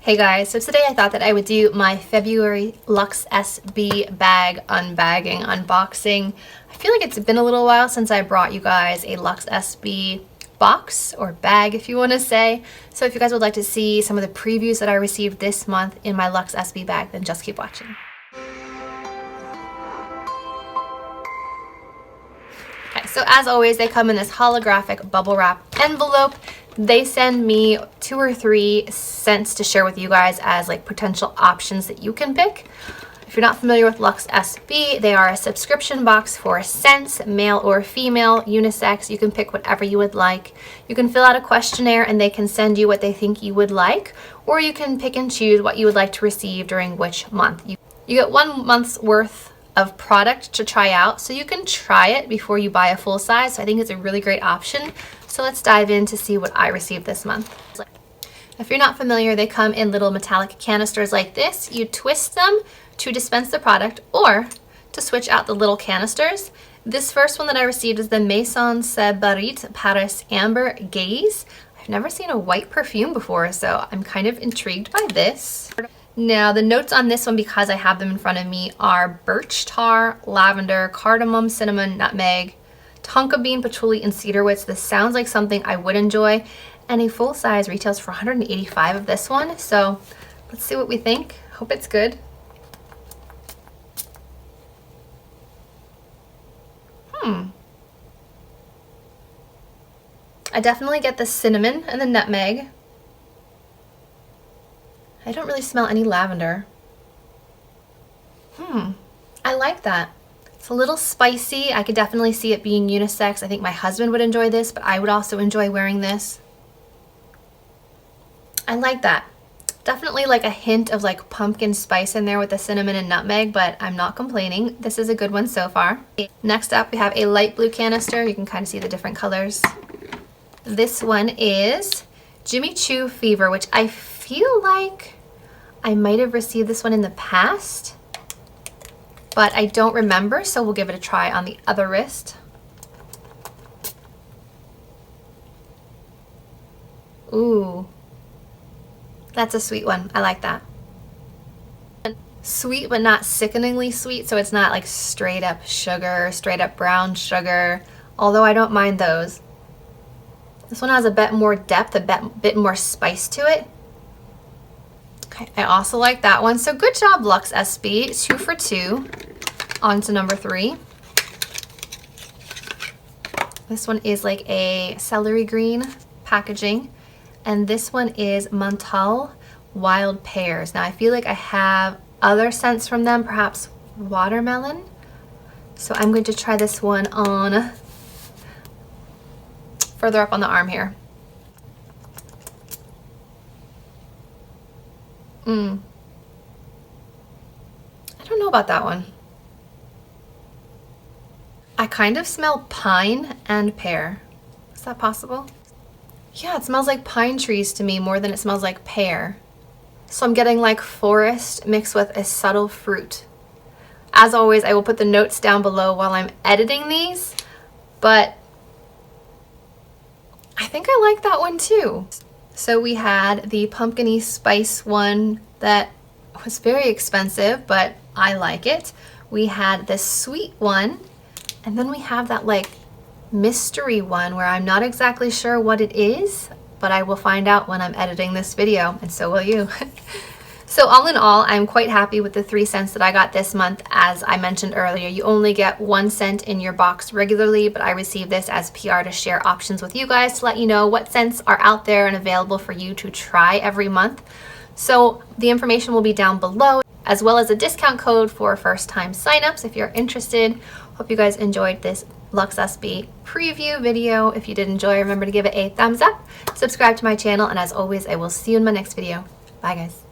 Hey guys, so today I thought that I would do my February Lux SB bag unbagging, unboxing. I feel like it's been a little while since I brought you guys a Lux SB box or bag, if you want to say. So if you guys would like to see some of the previews that I received this month in my Lux SB bag, then just keep watching. Okay, so as always, they come in this holographic bubble wrap envelope. They send me 2 or 3 scents to share with you guys as like potential options that you can pick. If you're not familiar with Lux SB, they are a subscription box for scents, male or female, unisex. You can pick whatever you would like. You can fill out a questionnaire and they can send you what they think you would like, or you can pick and choose what you would like to receive during which month. You get 1 month's worth of product to try out, so you can try it before you buy a full size. So I think it's a really great option. So let's dive in to see what I received this month. If you're not familiar, they come in little metallic canisters like this. You twist them to dispense the product or to switch out the little canisters. This first one that I received is the Maison Sephora Paris Amber Gaze. I've never seen a white perfume before, so I'm kind of intrigued by this. Now, the notes on this one, because I have them in front of me, are birch tar, lavender, cardamom, cinnamon, nutmeg, tonka bean, patchouli, and cedarwood. This sounds like something I would enjoy, and a full size retails for $185 of this one. So let's see what we think. Hope it's good. I definitely get the cinnamon and the nutmeg. I don't really smell any lavender. I like that. It's a little spicy. I could definitely see it being unisex. I think my husband would enjoy this, but I would also enjoy wearing this. I like that. Definitely like a hint of like pumpkin spice in there with the cinnamon and nutmeg, but I'm not complaining. This is a good one so far. Next up, we have a light blue canister. You can kind of see the different colors. This one is Jimmy Choo Fever, which I feel like I might have received this one in the past, but I don't remember, so we'll give it a try on the other wrist. Ooh, that's a sweet one. I like that. Sweet, but not sickeningly sweet, so it's not like straight up sugar, straight up brown sugar, although I don't mind those. This one has a bit more depth, a bit more spice to it. Okay, I also like that one. So good job, Lux SB. 2 for 2. On to number 3. This one is like a celery green packaging. And this one is Montal Wild Pears. Now I feel like I have other scents from them, perhaps watermelon. So I'm going to try this one on further up on the arm here. I don't know about that one. I kind of smell pine and pear. Is that possible? Yeah, it smells like pine trees to me more than it smells like pear. So I'm getting like forest mixed with a subtle fruit. As always, I will put the notes down below while I'm editing these, but I think I like that one too. So we had the pumpkin-y spice one that was very expensive, but I like it. We had the sweet one, and then we have that like mystery one where I'm not exactly sure what it is, but I will find out when I'm editing this video, and so will you. So all in all, I'm quite happy with the 3 scents that I got this month. As I mentioned earlier, you only get 1 scent in your box regularly, but I received this as PR to share options with you guys to let you know what scents are out there and available for you to try every month. So the information will be down below, as well as a discount code for first-time signups if you're interested. Hope you guys enjoyed this Lux SB preview video. If you did enjoy, remember to give it a thumbs up, subscribe to my channel, and as always, I will see you in my next video. Bye guys.